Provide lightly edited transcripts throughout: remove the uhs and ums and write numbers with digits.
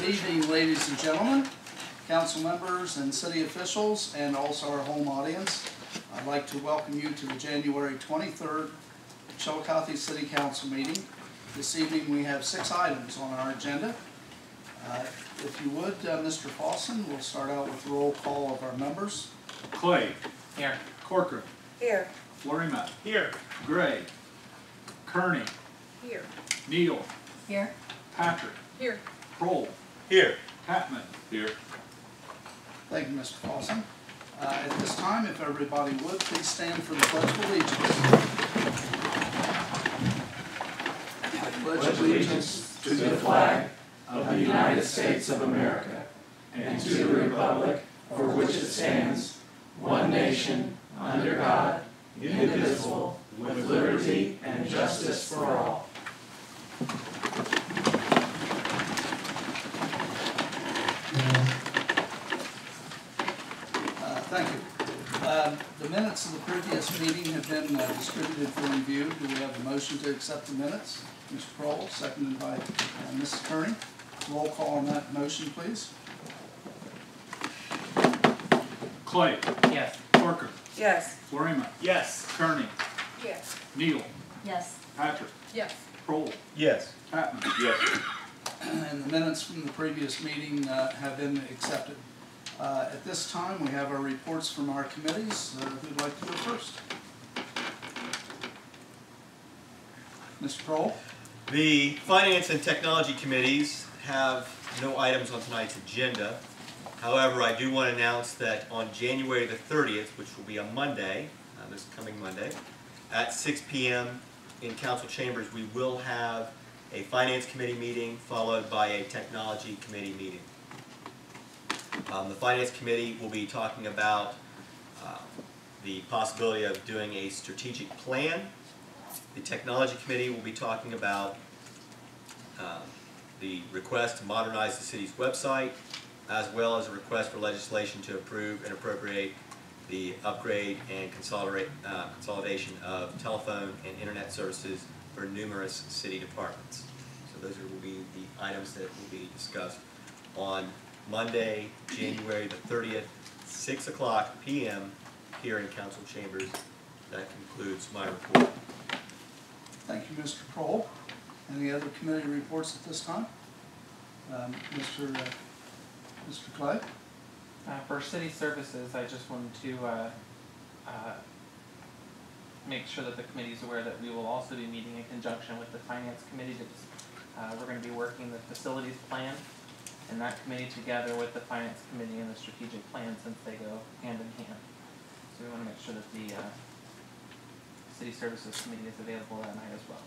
Good evening, ladies and gentlemen, council members and city officials, and also our home audience. I'd like to welcome you to the January 23rd Chillicothe City Council meeting. This evening we have 6 items on our agenda. If you would, Mr. Fawson, we'll start out with roll call of our members. Clay. Here. Corcoran. Here. Florima. Here. Gray. Kearney. Here. Neal. Here. Patrick. Here. Kroll. Here. Patman. Here. Thank you, Mr. Fawson. At this time, if everybody would, please stand for the Pledge of Allegiance. I pledge allegiance to the flag of the United States of America and to the republic for which it stands, one nation, under God, indivisible, with liberty and justice for all. Thank you. The minutes of the previous meeting have been distributed for review. Do we have a motion to accept the minutes? Mr. Kroll, seconded by Mrs. Kearney. Roll call on that motion, please. Clay. Yes. Corcoran. Yes. Florima. Yes. Kearney. Yes. Neal. Yes. Patrick. Yes. Kroll. Yes. Patman. Yes. And the minutes from the previous meeting have been accepted. At this time, we have our reports from our committees. Who'd like to go first? Mr. Kroll? The Finance and Technology Committees have no items on tonight's agenda. However, I do want to announce that on January the 30th, which will be a Monday, this coming Monday, at 6 p.m. in Council Chambers, we will have a Finance Committee meeting followed by a Technology Committee meeting. The Finance Committee will be talking about the possibility of doing a strategic plan. The Technology Committee will be talking about the request to modernize the city's website, as well as a request for legislation to approve and appropriate the upgrade and consolidation of telephone and internet services for numerous city departments. So those will be the items that will be discussed on Monday, January the 30th, 6 o'clock p.m. here in Council Chambers. That concludes my report. Thank you, Mr. Kroll. Any other committee reports at this time? Mr. Clay? For city services, I just wanted to make sure that the committee is aware that we will also be meeting in conjunction with the Finance Committee. We're going to be working the facilities plan, and that committee together with the Finance Committee and the strategic plan, since they go hand in hand. So we want to make sure that the City Services Committee is available that night as well.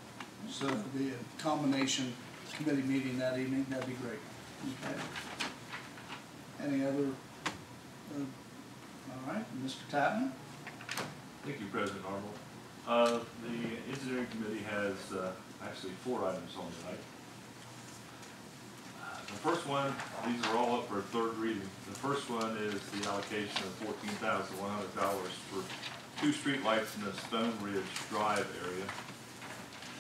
So it will be a combination committee meeting that evening. That'd be great. Okay. Any other? All right, Mr. Tatman. Thank you, President Arnold. The Engineering Committee has actually 4 items on tonight. The first one, these are all up for a 3rd reading. The first one is the allocation of $14,100 for 2 street lights in the Stone Ridge Drive area.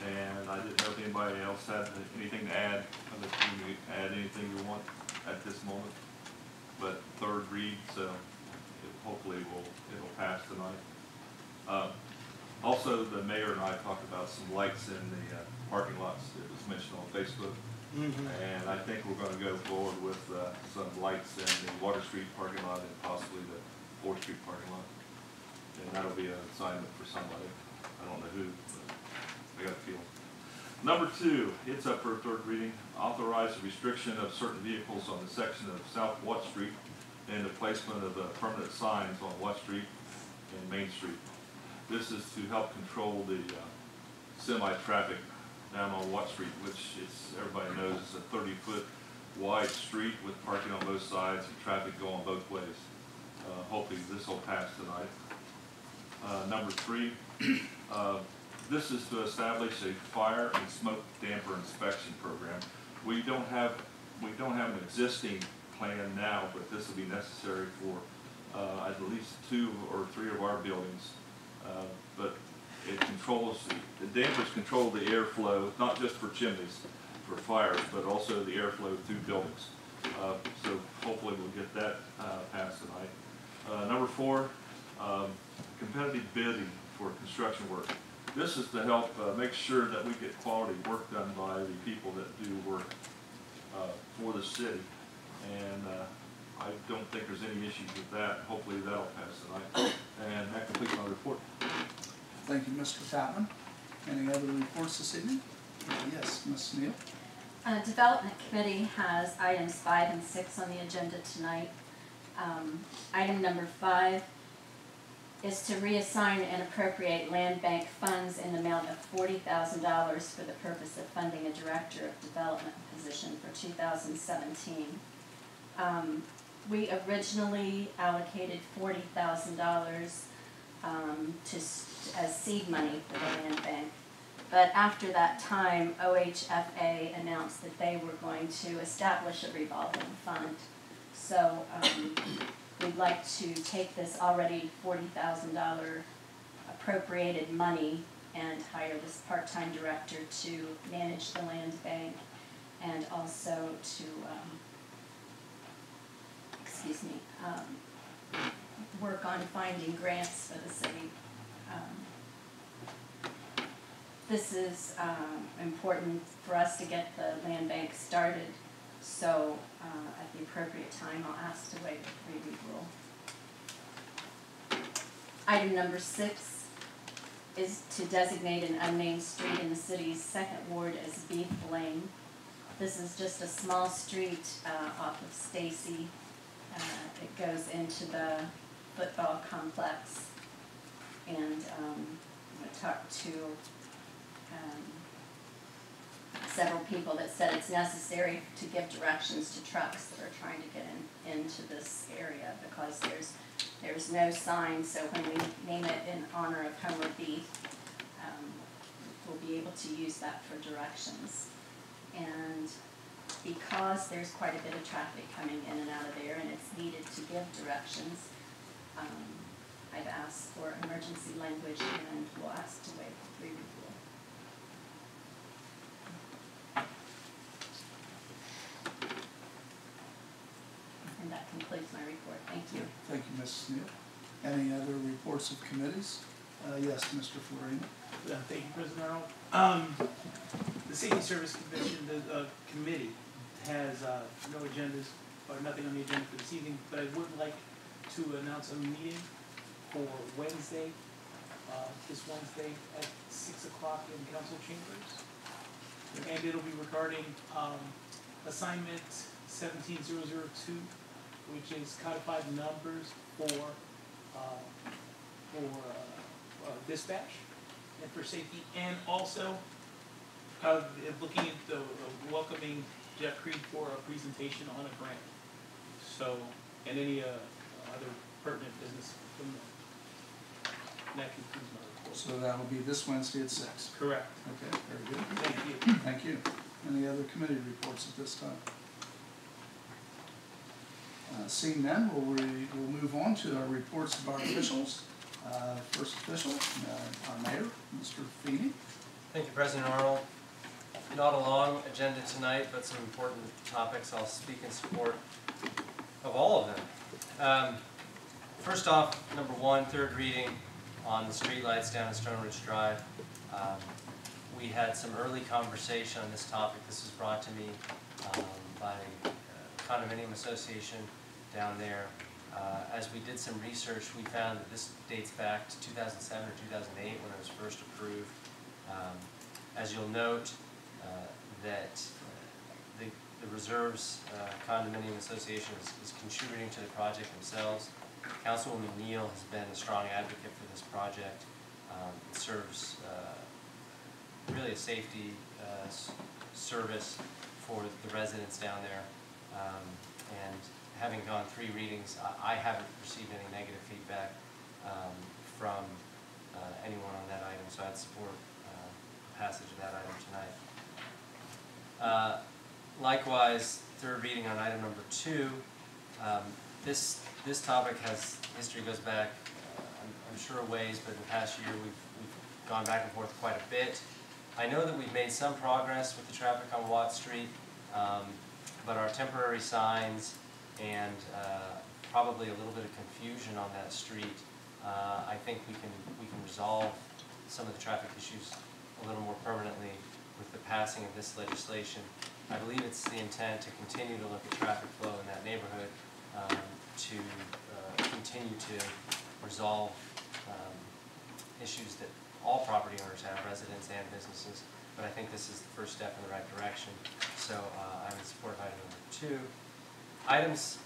And I didn't know if anybody else had anything to add. I'll let you add anything you want at this moment. But 3rd read, so hopefully it'll pass tonight. Also, the mayor and I talked about some lights in the parking lots. It was mentioned on Facebook. And I think we're going to go forward with some lights in the Water Street parking lot and possibly the 4th Street parking lot. And that'll be an assignment for somebody. I don't know who, but I got a feeling. Number 2, it's up for a 3rd reading. Authorize the restriction of certain vehicles on the section of South Watt Street and the placement of permanent signs on Watt Street and Main Street. This is to help control the semi-traffic down on Watt Street, which everybody knows is a 30-foot wide street with parking on both sides and traffic going both ways. Hopefully this will pass tonight. Number 3, this is to establish a fire and smoke damper inspection program. We don't have an existing plan now, but this will be necessary for at least 2 or 3 of our buildings. But it controls, the dampers control the airflow, not just for chimneys, for fires, but also the airflow through buildings. So hopefully we'll get that passed tonight. Number 4, competitive bidding for construction work. This is to help make sure that we get quality work done by the people that do work for the city. And I don't think there's any issues with that. Hopefully that'll pass tonight. And that completes my report. Thank you, Mr. Chapman. Any other reports this evening? Yes, Ms. Neal. Development Committee has items 5 and 6 on the agenda tonight. Item number 5 is to reassign and appropriate land bank funds in the amount of $40,000 for the purpose of funding a Director of Development position for 2017. We originally allocated $40,000 as seed money for the land bank. But after that time, OHFA announced that they were going to establish a revolving fund. So we'd like to take this already $40,000 appropriated money and hire this part-time director to manage the land bank and also to, work on finding grants for the city. This is important for us to get the land bank started, so at the appropriate time I'll ask to waive the 3-read rule. Item number 6 is to designate an unnamed street in the city's 2nd ward as Beef Lane. This is just a small street off of Stacy. It goes into the football complex, and I'm going to talk to several people that said it's necessary to give directions to trucks that are trying to get into this area because there's no sign. So when we name it in honor of Homer Beef, we'll be able to use that for directions. And because there's quite a bit of traffic coming in and out of there, and it's needed to give directions, I've asked for emergency language, and we'll ask to waive the 3-read rule. And that concludes my report. Thank you. Thank you, Mrs. Neal. Any other reports of committees? Yes, Mr. Florina. Thank you, President Arnold. The Safety Service Commission, the committee, has no agendas or nothing on the agenda for this evening, but I would like to announce a meeting for Wednesday, this Wednesday at 6 o'clock in council chambers. And it'll be regarding assignment 17002, which is codified numbers for dispatch and for safety, and also looking at the welcoming Jeff Creed for a presentation on a grant. So, and any other pertinent business from them. And that concludes my report. So that'll be this Wednesday at 6. Correct. Okay, very good. Thank you. Thank you. Any other committee reports at this time? Seeing none, we'll move on to our reports of our officials. First official, our mayor, Mr. Feeney. Thank you, President Arnold. Not a long agenda tonight, but some important topics. I'll speak in support of all of them. First off, number 1, 3rd reading on the streetlights down at Stone Ridge Drive. We had some early conversation on this topic. This was brought to me by Condominium Association down there. As we did some research, we found that this dates back to 2007 or 2008 when it was first approved. As you'll note, that the Reserves Condominium Association is contributing to the project themselves. Councilwoman Neal has been a strong advocate for this project. It serves really a safety service for the residents down there. And having gone 3 readings, I haven't received any negative feedback from anyone on that item, so I'd support passage of that item tonight. Likewise, 3rd reading on item number 2. This topic history goes back, I'm sure a ways, but in the past year we've gone back and forth quite a bit. I know that we've made some progress with the traffic on Watt Street. but our temporary signs and probably a little bit of confusion on that street, I think we can resolve some of the traffic issues a little more permanently with the passing of this legislation. I believe it's the intent to continue to look at traffic flow in that neighborhood, to continue to resolve issues that all property owners have, residents and businesses. But I think this is the first step in the right direction. So I'm in support of item number 2. Items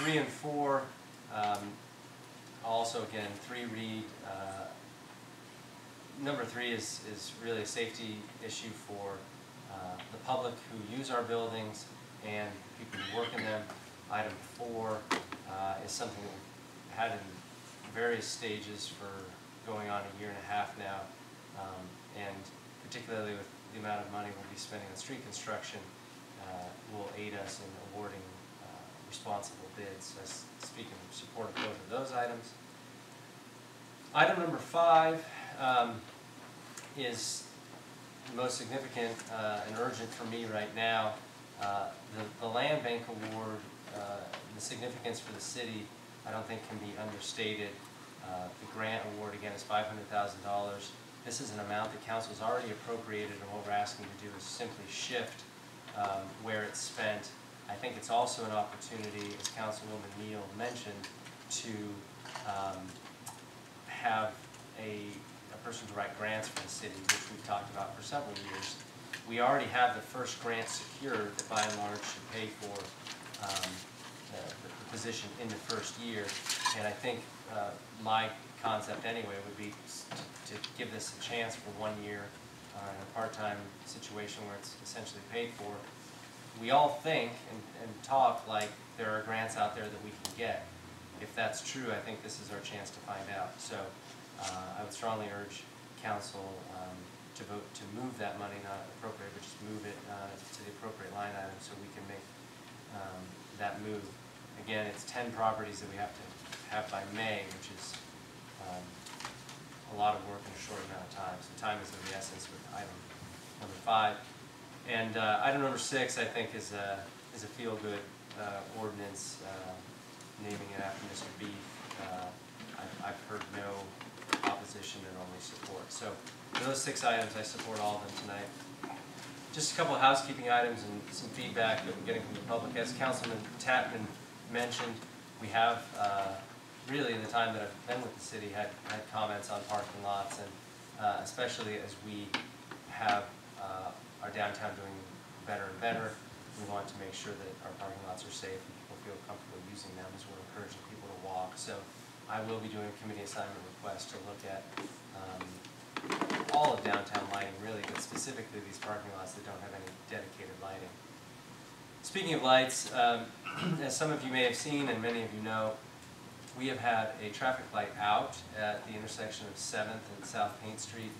3 and 4, also again, 3 read. Number 3 is really a safety issue for the public who use our buildings and people who work in them. Item 4 is something that we've had in various stages for going on a year and a half now, and particularly with the amount of money we'll be spending on street construction, will aid us in awarding responsible bids. I speak in support of both of those items. Item number 5 is the most significant and urgent for me right now. The land bank award, the significance for the city, I don't think can be understated. The grant award, again, is $500,000. This is an amount that council's already appropriated, and what we're asking to do is simply shift where it's spent. I think it's also an opportunity, as Councilwoman Neal mentioned, to have a person to write grants for the city, which we've talked about for several years. We already have the first grant secured that by and large should pay for the position in the first year. And I think my concept anyway would be to give this a chance for 1 year in a part-time situation where it's essentially paid for. We all think and talk like there are grants out there that we can get. If that's true, I think this is our chance to find out. So I would strongly urge council to vote to move that money, not appropriate, but just move it to the appropriate line item so we can make that move. Again, it's 10 properties that we have to have by May, which is a lot of work in a short amount of time. So time is of the essence with item number 5. And item number 6, I think, is a feel-good ordinance naming it after Mr. Beef. I've heard no opposition and only support. So for those 6 items, I support all of them tonight. Just a couple of housekeeping items and some feedback that we're getting from the public. As Councilman Tatman mentioned, we have really in the time that I've been with the city had comments on parking lots, and especially as we have our downtown doing better and better, we want to make sure that our parking lots are safe and people feel comfortable using them, as we're encouraging people to walk. So I will be doing a committee assignment request to look at all of downtown lighting really, but specifically these parking lots that don't have any dedicated lighting. Speaking of lights, as some of you may have seen and many of you know, we have had a traffic light out at the intersection of 7th and South Paint Street.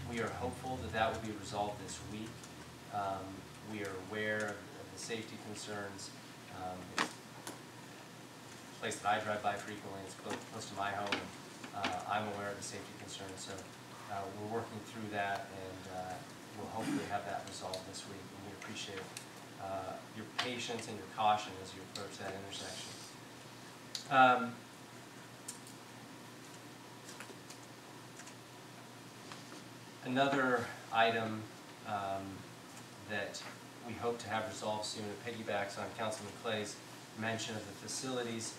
We are hopeful that that will be resolved this week. We are aware of the safety concerns. It's a place that I drive by frequently. It's close to my home. I'm aware of the safety concerns, so we're working through that, and we'll hopefully have that resolved this week. And we appreciate your patience and your caution as you approach that intersection. Another item that we hope to have resolved soon, it piggybacks on Councilman Clay's mention of the facilities.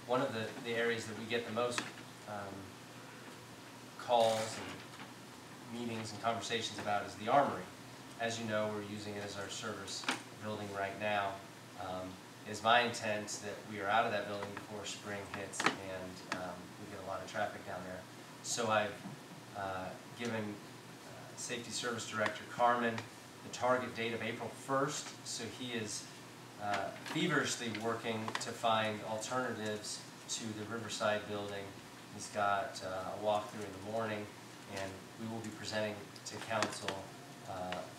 One of the areas that we get the most calls and meetings and conversations about is the Armory. As you know, we're using it as our service building right now. It is my intent that we are out of that building before spring hits and we get a lot of traffic down there. So I've given Safety Service Director Carmen the target date of April 1st, so he is feverishly working to find alternatives to the Riverside building. He's got a walkthrough in the morning, and we will be presenting to council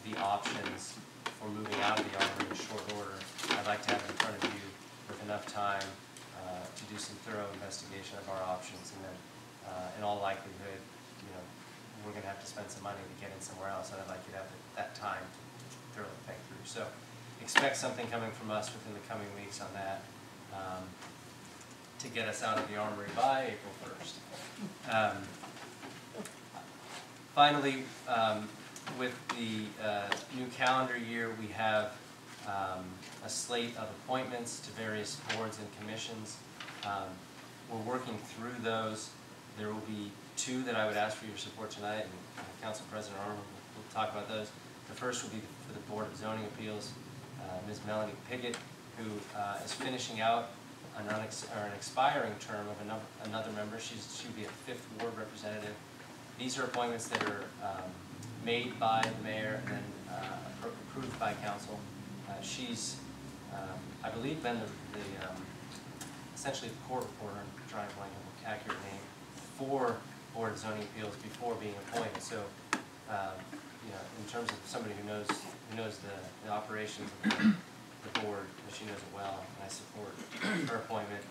the options for moving out of the Armory in short order. I'd like to have it in front of you with enough time to do some thorough investigation of our options, and then in all likelihood, you know, we're going to have to spend some money to get in somewhere else, and I'd like you to have that time to thoroughly think through. So expect something coming from us within the coming weeks on that to get us out of the armory by April 1st. Finally, with the new calendar year, we have a slate of appointments to various boards and commissions. We're working through those. There will be two that I would ask for your support tonight, and Council President Arnold will talk about those. The first will be for the Board of Zoning Appeals, Ms. Melanie Piggott, who is finishing out an expiring term of another member. She'll be a 5th Ward representative. These are appointments that are made by the mayor and then approved by council. She's, I believe, been essentially the court reporter, I'm trying to find an accurate name, for Board of Zoning Appeals before being appointed. So, you know, in terms of somebody who knows the operations of the board, she knows it well, and I support her appointment.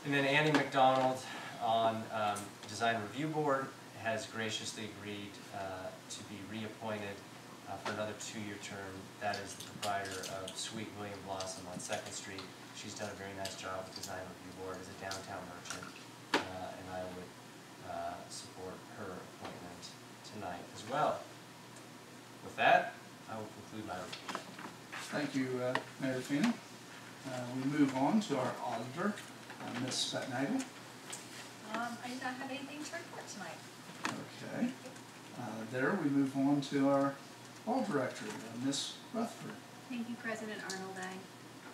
And then Annie McDonald on Design Review Board has graciously agreed to be reappointed for another 2-year term. That is the proprietor of Sweet William Blossom on 2nd Street. She's done a very nice job with Design Review Board as a downtown merchant, and I would support her appointment tonight as well. With that, I will conclude my report. Thank you, Mayor Feeney. We move on to our auditor, Ms. Spetnagel. I do not have anything to report tonight. Okay. There we move on to our law director, Ms. Rutherford. Thank you, President Arnold. I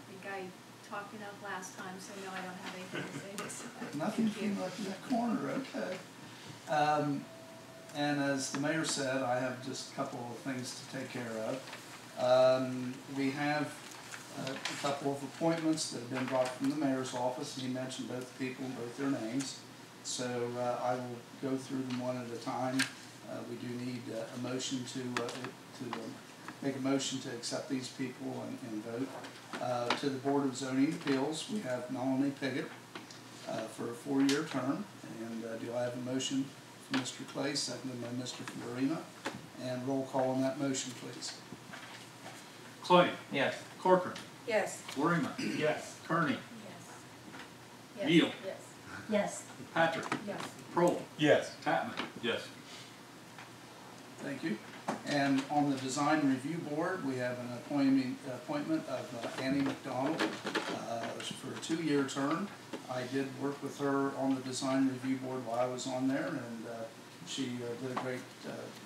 think I talked enough last time, so no, I don't have anything to say this time. Nothing Thank you. from like in that corner, okay. And as the mayor said, I have just a couple of things to take care of. We have a couple of appointments that have been brought from the mayor's office, and he mentioned both people and both their names. So I will go through them one at a time. We do need a motion to make a motion to accept these people and vote. To the Board of Zoning Appeals, we have Melanie Piggott for a 4-year term. And do I have a motion from Mr. Clay, seconded by Mr. Florina? And roll call on that motion, please. Clay. Yes. Corcoran. Yes. Florina. Yes. Kearney. Yes. Neal. Yes. Yes. Patrick. Yes. Kroll. Yes. Tatman. Yes. Thank you. And on the Design Review Board, we have an appointment of Annie McDonald for a 2-year term. I did work with her on the Design Review Board while I was on there, and she did a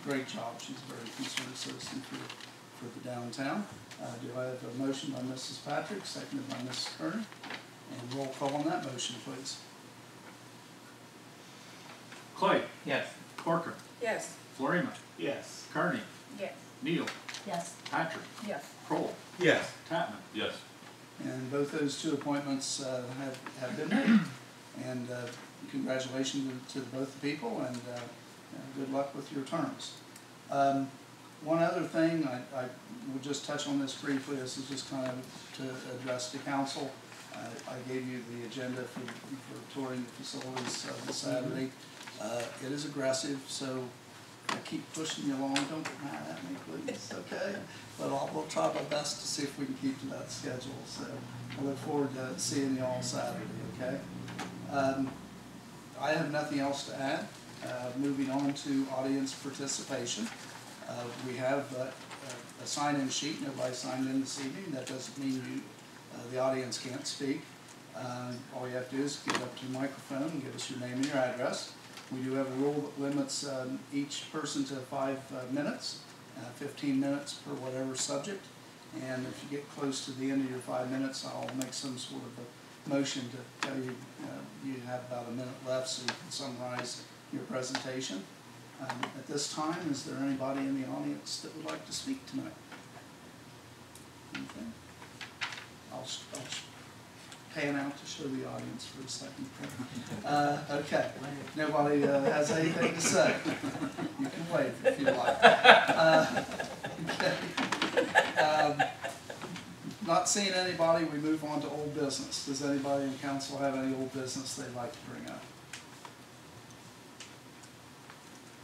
great job. She's a very concerned citizen for the downtown. Do I have a motion by Mrs. Patrick, seconded by Mrs. Kearney? And roll call on that motion, please. Clay. Yes. Corcoran. Yes. Florina. Yes. Kearney. Yes. Neal. Yes. Patrick. Yes. Kroll. Yes. Tatman. Yes. And both those 2 appointments have been made. And congratulations to both the people, and good luck with your terms. One other thing, I will just touch on this briefly. This is just kind of to address the council. I gave you the agenda for touring the facilities this Saturday. It is aggressive, so I keep pushing you along. Don't get mad at me, please, okay? But we'll try my best to see if we can keep to that schedule. So I look forward to seeing you all Saturday, okay? I have nothing else to add. Moving on to audience participation. We have a sign-in sheet. Nobody signed in this evening. That doesn't mean the audience can't speak. All you have to do is get up to the microphone and give us your name and your address. We do have a rule that limits each person to 5 minutes, 15 minutes per whatever subject. And if you get close to the end of your 5 minutes, I'll make some sort of a motion to tell you you have about a minute left so you can summarize your presentation. At this time, is there anybody in the audience that would like to speak tonight? Anything? I'll pan out to show the audience for a second. Okay, nobody has anything to say. You can wave if you like. Okay. Not seeing anybody, we move on to old business. Does anybody in council have any old business they'd like to bring up?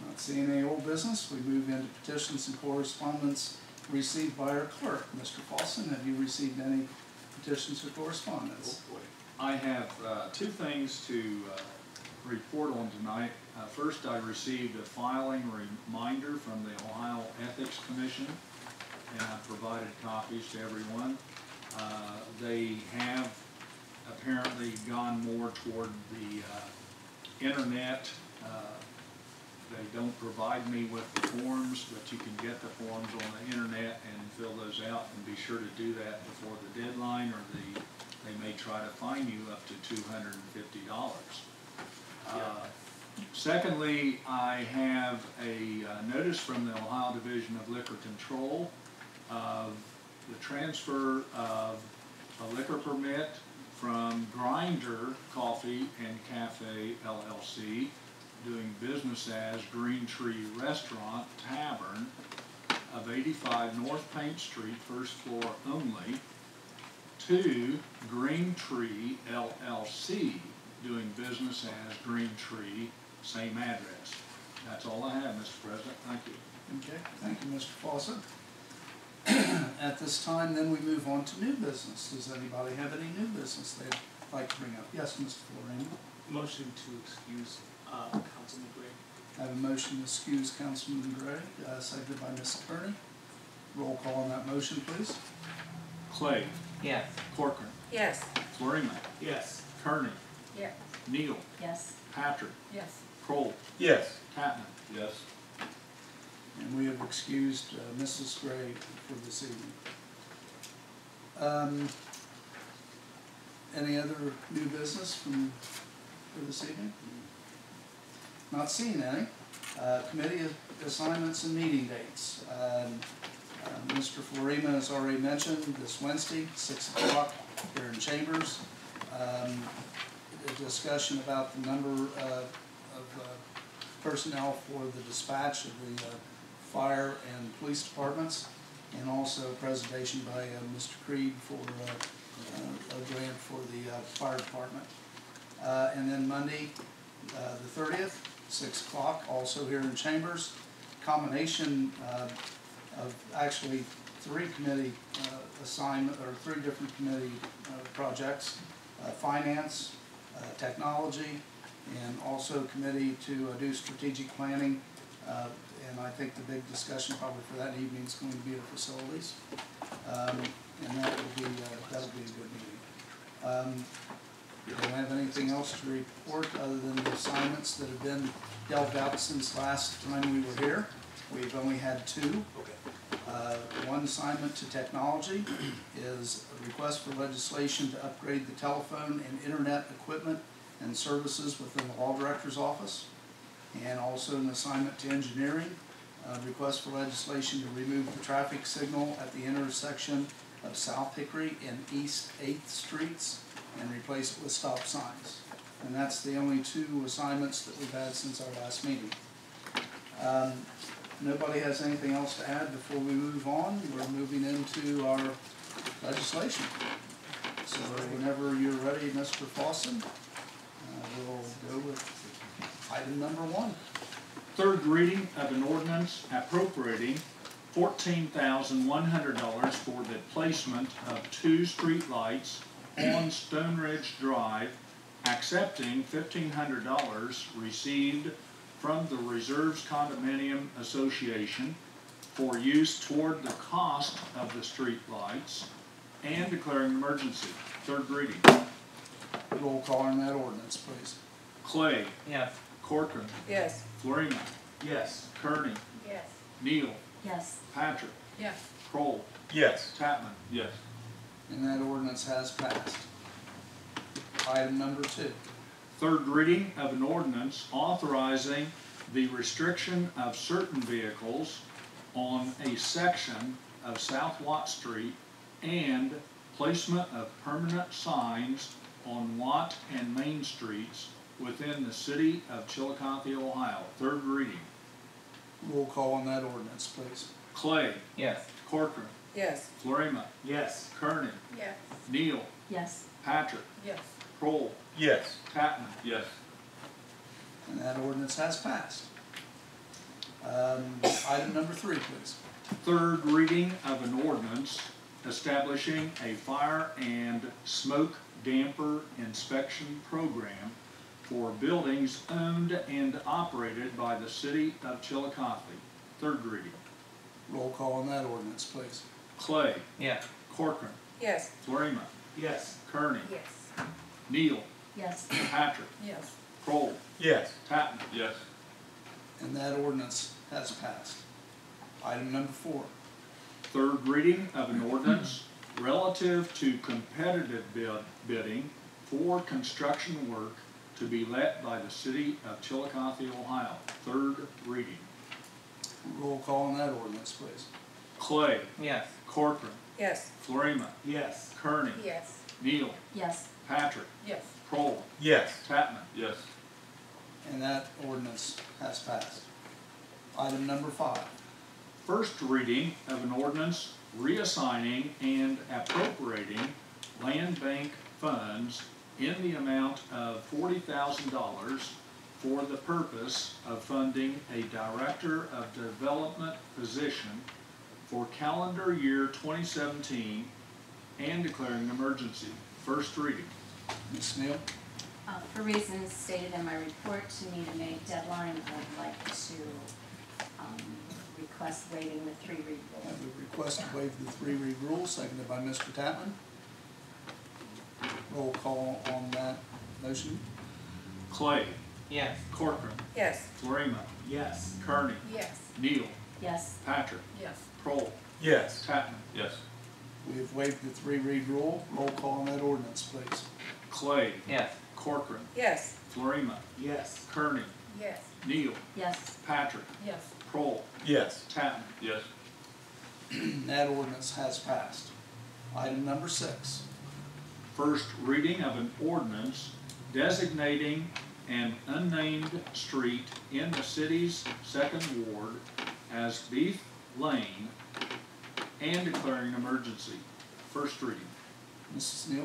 Not seeing any old business, we move into petitions and correspondence received by our clerk. Mr. Paulson, have you received any petitions or correspondence? I have two things to report on tonight. First, I received a filing reminder from the Ohio Ethics Commission, and I provided copies to everyone. They have apparently gone more toward the internet. They don't provide me with the forms, but you can get the forms on the internet and fill those out, and be sure to do that before the deadline, or they may try to fine you up to $250. Secondly, I have a notice from the Ohio Division of Liquor Control of the transfer of a liquor permit from Grinder Coffee and Cafe LLC, doing business as Green Tree Restaurant Tavern of 85 North Paint Street, first floor only, to Green Tree LLC, doing business as Green Tree, same address. That's all I have, Mr. President. Thank you. Okay, thank you, Mr. Fawcett. At this time, then we move on to new business. Does anybody have any new business they'd like to bring up? Yes, Mr. Florina. Motion to excuse Councilman Gray. I have a motion to excuse Councilman Gray, seconded by Ms. Kearney. Roll call on that motion, please. Clay. Yes. Corcoran. Yes. Florina. Yes. Kearney. Yes. Neal. Yes. Patrick. Yes. Kroll. Yes. Tatman. Yes. And we have excused Mrs. Gray for this evening. Any other new business for this evening? Not seeing any. Committee assignments and meeting dates. Mr. Florina has already mentioned this Wednesday, 6 o'clock here in Chambers. A discussion about the number of personnel for the dispatch of the fire and police departments, and also a presentation by Mr. Creed for a grant for the fire department. And then Monday, the 30th, 6 o'clock, also here in Chambers. Combination of actually 3 committee assignment, or 3 different committee projects: finance, technology, and also committee to do strategic planning. And I think the big discussion probably for that evening is going to be the facilities. And that will be a good meeting. We don't have anything else to report other than the assignments that have been delved out since last time we were here. We've only had 2. One assignment to technology is a request for legislation to upgrade the telephone and internet equipment and services within the law director's office. And also an assignment to engineering, request for legislation to remove the traffic signal at the intersection of South Hickory and East 8th Streets and replace it with stop signs. And that's the only 2 assignments that we've had since our last meeting. Nobody has anything else to add before we move on. We're moving into our legislation. So whenever you're ready, Mr. Fawcett, we'll go with item number 1. Third reading of an ordinance appropriating $14,100 for the placement of 2 street lights on Stone Ridge Drive, accepting $1,500 received from the Reserves Condominium Association for use toward the cost of the street lights, and declaring an emergency. Third reading. Roll call on that ordinance, please. Clay. Yes. Corcoran. Yes. Florina. Yes. Kearney. Yes. Neal. Yes. Patrick. Yes. Kroll. Yes. Tatman. Yes. And that ordinance has passed. Item number 2. Third reading of an ordinance authorizing the restriction of certain vehicles on a section of South Watt Street and placement of permanent signs on Watt and Main Streets within the city of Chillicothe, Ohio. Third reading. Roll call on that ordinance, please. Clay. Yes. Corcoran. Yes. Florina. Yes. Kearney. Yes. Neal. Yes. Patrick. Yes. Kroll. Yes. Tatman. Yes. And that ordinance has passed. Item number 3, please. Third reading of an ordinance establishing a fire and smoke damper inspection program for buildings owned and operated by the city of Chillicothe. Third reading. Roll call on that ordinance, please. Clay. Yes. Corcoran. Yes. Florima. Yes. Kearney. Yes. Neal. Yes. Patrick. Yes. Kroll. Yes. Tatman. Yes. And that ordinance has passed. Item number 4. Third reading of an ordinance relative to competitive bidding for construction work to be let by the city of Chillicothe, Ohio. Third reading. Roll call on that ordinance, please. Clay. Yes. Corcoran. Yes. Florima. Yes. Kearney. Yes. Neal. Yes. Patrick. Yes. Kroll. Yes. Tatman. Yes. And that ordinance has passed. Item number 5. First reading of an ordinance reassigning and appropriating land bank funds in the amount of $40,000 for the purpose of funding a Director of Development position for calendar year 2017 and declaring an emergency. First reading. Ms. Neal? For reasons stated in my report, to meet a May deadline, I would like to request waiving the 3-read I rule. have a request to waive the 3-read rule, seconded by Mr. Tatman. Roll call on that motion. Clay. Yes. Corcoran. Yes. Florima. Yes. Kearney. Yes. Neal. Yes. Patrick. Yes. Kroll. Yes. Tatman. Yes. We have waived the 3-read rule. Roll call on that ordinance, please. Clay. Yes. Corcoran. Yes. Florima. Yes. Kearney. Yes. Neal. Yes. Patrick. Yes. Kroll. Yes. Tatman. Yes. That ordinance has passed. Item number 6. First reading of an ordinance designating an unnamed street in the city's 2nd Ward as Beef Lane and declaring an emergency. First reading. Mrs. Neal?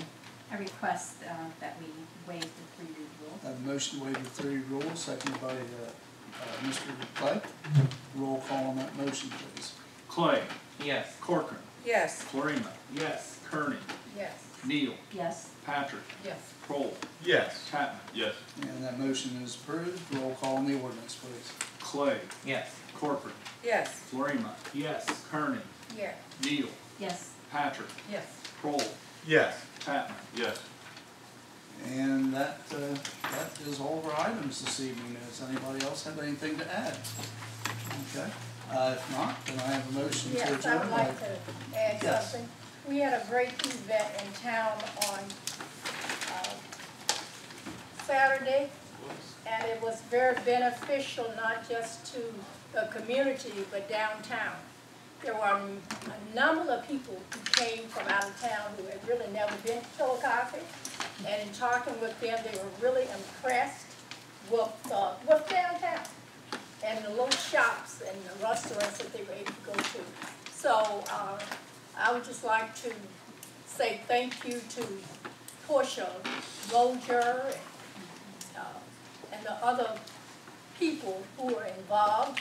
I request that we waive the 3-read rule. I have a motion to waive the 3-read rule, seconded by Mr. Clay. Roll call on that motion, please. Clay. Yes. Corcoran. Yes. Florima. Yes. Kearney. Yes. Neal. Yes. Patrick. Yes. Kroll. Yes. Tatman. Yes. And that motion is approved. Roll call on the ordinance, please. Clay. Yes. Corcoran. Yes. Florima. Yes. Kearney. Yes. Neal. Yes. Patrick. Yes. Kroll. Yes. Tatman. Yes. And that is all of our items this evening. Does anybody else have anything to add? Okay. If not, then I have a motion to adjourn. Yes, I would like to add Yes. something. We had a great event in town on Saturday, and it was very beneficial, not just to the community, but downtown. There were a number of people who came from out of town who had really never been to Chillicothe, and in talking with them, they were really impressed with downtown and the little shops and the restaurants that they were able to go to. So I would just like to say thank you to Portia Roger and the other people who are involved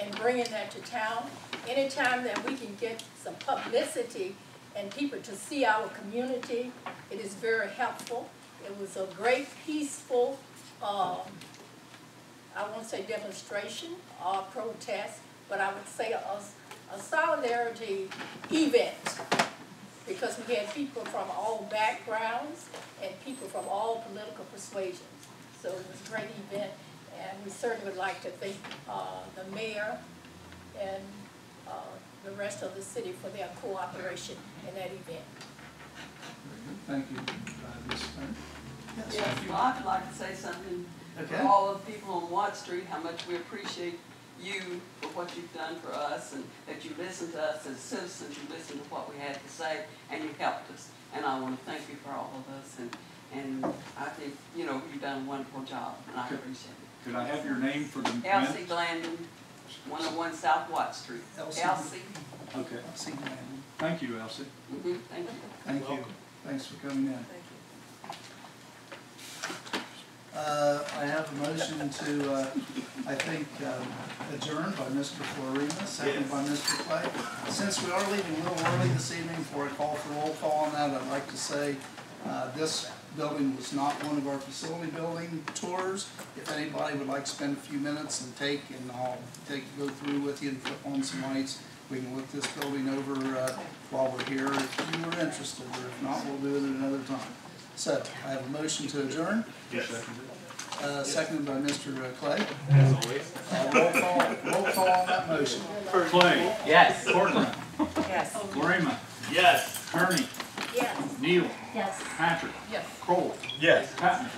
in bringing that to town. Anytime that we can get some publicity and people to see our community, it is very helpful. It was a great peaceful, I won't say demonstration or protest, but I would say a solidarity event, because we had people from all backgrounds and people from all political persuasions. So it was a great event, and we certainly would like to thank the mayor and the rest of the city for their cooperation in that event. Very good. Thank you, Ms. Turner. Yes, Yes, thank you. well, I'd like to say something Okay. for all of the people on Watt Street, how much we appreciate you for what you've done for us, and that you listened to us as citizens, you listened to what we had to say, and you helped us. And I want to thank you for all of us, and I think, you know, you've done a wonderful job, and I appreciate it. Could I have your name for the Elsie minutes? Glandon, 101 South Watt Street. Elsie. Elsie. Okay. See you, ma'am. Thank you, Elsie. Thank you. Thank you. Thanks for coming in. Thank you. I have a motion to, I think, adjourn by Mr. Florina, second by Mr. Clay. Since we are leaving a little early this evening for a call for roll call on that, I'd like to say, this building was not one of our facility building tours. If anybody would like to spend a few minutes and I'll go through with you and flip on some lights, we can look this building over, while we're here if you were interested, or if not, we'll do it at another time. So, I have a motion to adjourn. Yes. Seconded by Mr. Clay. As always. Roll call on that motion. Clay. Yes. Corcoran. Yes. Florina. Yes. Kearney. Yes. Neal. Yes. Patrick. Yes. Kroll. Yes. Patton.